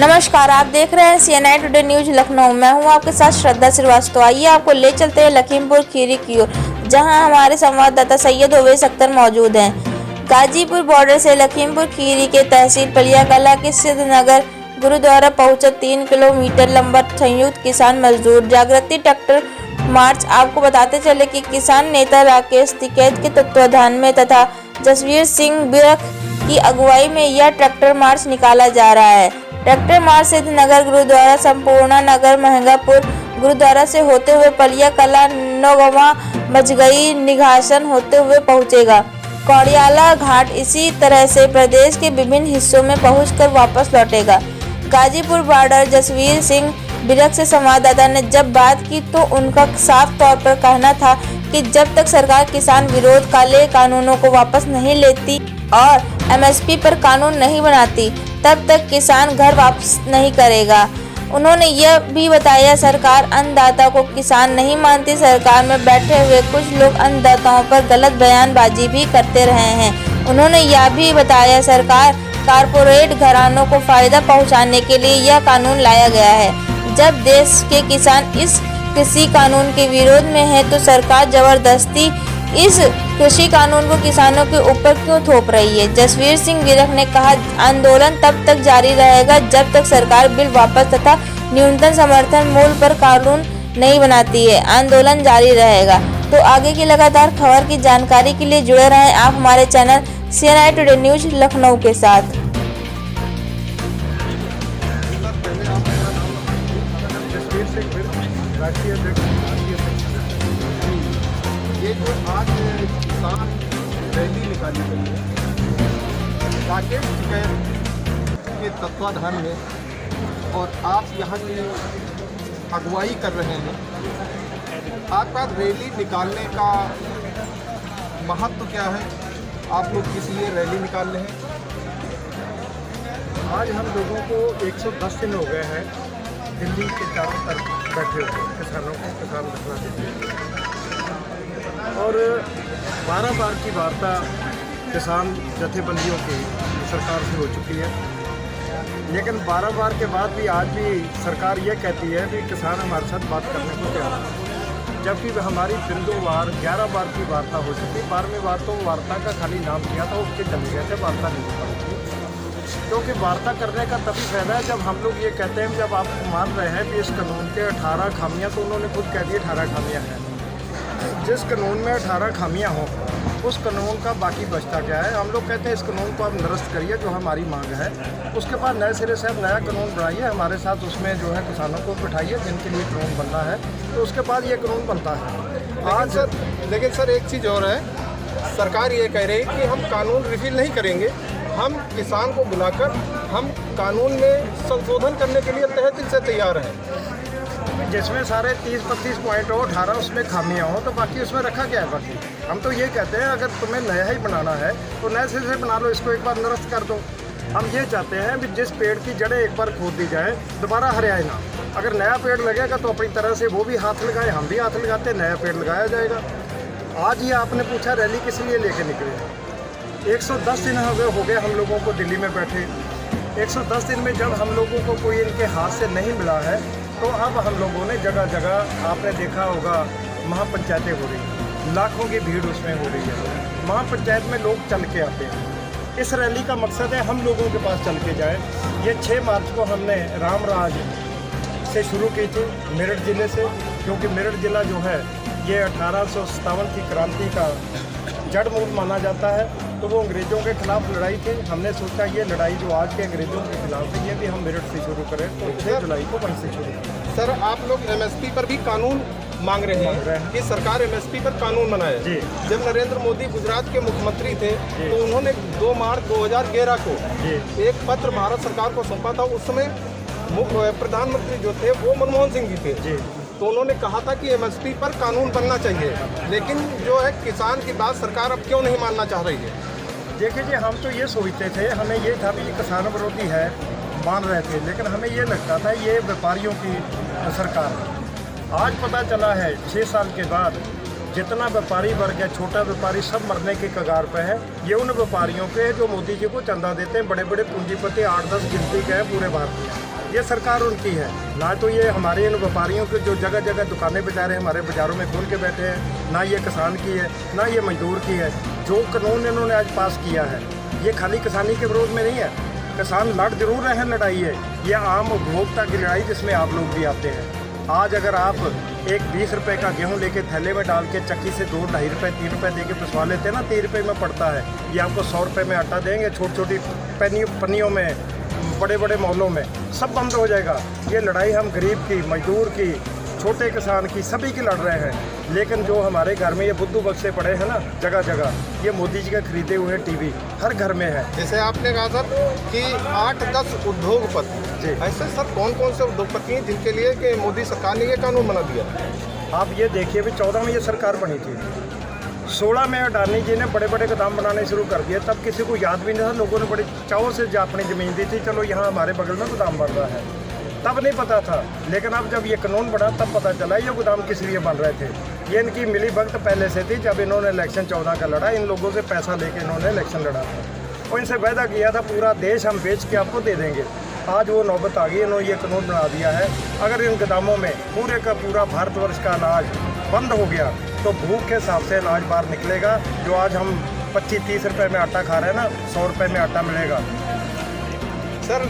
नमस्कार, आप देख रहे हैं CNI टुडे न्यूज लखनऊ। मैं हूं आपके साथ श्रद्धा श्रीवास्तव। आइए आपको ले चलते हैं लखीमपुर खीरी की ओर, जहां हमारे संवाददाता सैयद ओवैस अख्तर मौजूद हैं। गाजीपुर बॉर्डर से लखीमपुर खीरी के तहसील पलियाकलां के सिद्धनगर गुरुद्वारा पहुंचा 3 किलोमीटर लंबा संयुक्त किसान मजदूर जागृति ट्रैक्टर मार्च। आपको बताते चले कि किसान नेता राकेश टिकैत के तत्वाधान में तथा जसवीर सिंह बिरक की अगुवाई में यह ट्रैक्टर मार्च निकाला जा रहा है। ट्रैक्टर मार्च सिद्धनगर गुरुद्वारा, संपूर्णा नगर, महंगापुर गुरुद्वारा से होते हुए पलियाकलां, नौगवां, मजगई, निघासन होते हुए पहुंचेगा कौड़ियाला घाट। इसी तरह से प्रदेश के विभिन्न हिस्सों में पहुंचकर वापस लौटेगा। गाजीपुर बॉर्डर जसवीर सिंह बिरक से संवाददाता ने जब बात की तो उनका साफ तौर पर कहना था कि जब तक सरकार किसान विरोध काले कानूनों को वापस नहीं लेती और MSP पर कानून नहीं बनाती, तब तक किसान घर वापस नहीं करेगा। उन्होंने यह भी बताया, सरकार अन्नदाता को किसान नहीं मानती। सरकार में बैठे हुए कुछ लोग अन्नदाताओं पर गलत बयानबाजी भी करते रहे हैं। उन्होंने यह भी बताया, सरकार कारपोरेट घरानों को फायदा पहुंचाने के लिए यह कानून लाया गया है। जब देश के किसान इस कृषि कानून के विरोध में है तो सरकार जबरदस्ती इस कृषि कानून को किसानों के ऊपर क्यों थोप रही है। जसवीर सिंह बिरक ने कहा, आंदोलन तब तक जारी रहेगा जब तक सरकार बिल वापस तथा न्यूनतम समर्थन मूल्य पर कानून नहीं बनाती है। आंदोलन जारी रहेगा। तो आगे की लगातार खबर की जानकारी के लिए जुड़े रहें आप हमारे channel CNI today news Lucknow के साथ। ये जो आज किसान रैली निकाली गई है, राकेश टिकैत के तत्वाधान में और आप यहाँ की अगुवाई कर रहे हैं। आपका रैली निकालने का महत्व क्या है? आप लोग किस लिए रैली निकाल रहे हैं? आज हम लोगों को 110 दिन हो गए हैं दिल्ली के चारों तरफ बैठे हुए किसानों को किसान रखना देते और 12 बार की वार्ता किसान जथेबंदियों की सरकार से हो चुकी है, लेकिन 12 बार के बाद भी आज भी सरकार ये कहती है कि किसान हमारे साथ बात करने को तैयार है, जबकि हमारी बिंदुवार 11 बार की वार्ता हो चुकी। 12वीं बार तो वार्ता का खाली नाम किया था, उसके चले गए थे, वार्ता नहीं हो पाई। क्योंकि वार्ता करने का तभी फायदा है जब हम लोग ये कहते हैं, जब आप मान रहे हैं कि इस कानून के 18 खामियाँ, तो उन्होंने खुद कह दी 18 खामियाँ हैं। जिस कानून में 18 खामियाँ हों उस कानून का बाकी बचता क्या है? हम लोग कहते हैं इस कानून को आप निरस्त करिए, जो हमारी मांग है। उसके बाद नए सिरे से आप नया कानून बनाइए, हमारे साथ उसमें जो है किसानों को बिठाइए जिनके लिए कानून बनना है, तो उसके बाद ये कानून बनता है। आज लेकिन सर एक चीज़ और है, सरकार ये कह रही है कि हम कानून रिफिल नहीं करेंगे, हम किसान को बुलाकर हम कानून में संशोधन करने के लिए तहे दिल से तैयार हैं। जिसमें सारे 30-32 पॉइंट हो, 18 उसमें खामियाँ हो, तो बाकी उसमें रखा क्या है? बाकी हम तो ये कहते हैं, अगर तुम्हें नया ही बनाना है तो नए सिरे से बना लो, इसको एक बार निरस्त कर दो। हम ये चाहते हैं कि जिस पेड़ की जड़ें एक बार खोद दी जाए दोबारा हरियाए ना। अगर नया पेड़ लगेगा तो अपनी तरह से वो भी हाथ लगाए, हम भी हाथ लगाते, नया पेड़ लगाया जाएगा। आज ये आपने पूछा रैली किस लिए लेके निकले। 110 दिन हो गए हम लोगों को दिल्ली में बैठे। 110 दिन में जब हम लोगों को कोई इनके हाथ से नहीं मिला है, तो अब हम लोगों ने जगह जगह, आपने देखा होगा, महापंचायतें हो रही हैं, लाखों की भीड़ उसमें हो रही है। महापंचायत में लोग चल के आते हैं। इस रैली का मकसद है हम लोगों के पास चल के जाए। ये 6 मार्च को हमने रामराज से शुरू की थी, मेरठ ज़िले से, क्योंकि मेरठ ज़िला जो है ये 1857 की क्रांति का जड़ मूल माना जाता है। तो वो अंग्रेज़ों के खिलाफ लड़ाई थी। हमने सोचा ये लड़ाई जो आज के अंग्रेज़ों के खिलाफ है, ये भी हम मेरठ से शुरू करें, तो 6 जुलाई को वहीं से शुरू करें। सर आप लोग MSP पर भी कानून मांग रहे हैं कि सरकार MSP पर कानून बनाए। जी। जब नरेंद्र मोदी गुजरात के मुख्यमंत्री थे तो उन्होंने 2 मार्च 2011 को एक पत्र भारत सरकार को सौंपा था। उस समय प्रधानमंत्री जो थे वो मनमोहन सिंह जी थे। तो उन्होंने कहा था कि MSP पर कानून बनना चाहिए, लेकिन जो है किसान की बात सरकार अब क्यों नहीं मानना चाह रही है? देखिए जी, हम तो ये सोचते थे, हमें ये था कि ये किसान विरोधी है, मान रहे थे, लेकिन हमें ये लगता था ये व्यापारियों की सरकार है। आज पता चला है 6 साल के बाद जितना व्यापारी वर्ग है, छोटा व्यापारी, सब मरने के कगार पे है। ये उन व्यापारियों के जो मोदी जी को चंदा देते हैं, बड़े बड़े पूंजीपति 8-10 गिनती के हैं पूरे भारत में। ये सरकार उनकी है ना, तो ये हमारे इन व्यापारियों के जो जगह जगह दुकानें बेचारे हमारे बाज़ारों में खोल के बैठे हैं, ना ये किसान की है ना ये मजदूर की है। जो कानून इन्होंने आज पास किया है ये खाली किसानी के विरोध में नहीं है, किसान लड़ जरूर रहे हैं लड़ाई है, ये आम उपभोक्ता की लड़ाई जिसमें आप लोग भी आते हैं। आज अगर आप एक 20 रुपये का गेहूं लेके थैले में डाल के चक्की से 2-2.5 रुपये 3 रुपये दे के पिसवा लेते हैं ना, 3 रुपये में पड़ता है, ये आपको 100 रुपये में आटा देंगे छोटी छोटी पन्नियों में, बड़े बड़े मॉलों में, सब बंद हो जाएगा। ये लड़ाई हम गरीब की, मजदूर की, छोटे किसान की, सभी की लड़ रहे हैं। लेकिन जो हमारे घर में ये बुद्धू बक्से पड़े हैं ना जगह जगह, ये मोदी जी के खरीदे हुए टीवी हर घर में है। जैसे आपने कहा सर कि 8-10 उद्योगपति, ऐसे सर कौन कौन से उद्योगपति हैं जिनके लिए कि मोदी सरकार ने ये कानून बना दिया? आप ये देखिए, अभी 14 में ये सरकार बनी थी, 16 में अडानी जी ने बड़े बड़े गोदाम बनाने शुरू कर दिए। तब किसी को याद भी नहीं था, लोगों ने बड़े चाव से अपनी ज़मीन दी थी, चलो यहाँ हमारे बगल में गोदाम बन रहा है, तब नहीं पता था। लेकिन अब जब ये कानून बना तब पता चला ये गोदाम किस लिए बन रहे थे। ये इनकी मिली भगत पहले से थी, जब इन्होंने इलेक्शन 14 का लड़ा, इन लोगों से पैसा लेके इन्होंने इलेक्शन लड़ा था और इनसे वायदा किया था पूरा देश हम बेच के आपको दे देंगे। आज वो नौबत आ गई, इन्होंने ये कानून बना दिया है। अगर इन गोदामों में पूरे का पूरा भारतवर्ष का अनाज बंद हो गया तो भूख के हिसाब से अनाज बाहर निकलेगा। जो आज हम 25-30 रुपये में आटा खा रहे हैं ना, 100 रुपये में आटा मिलेगा। सर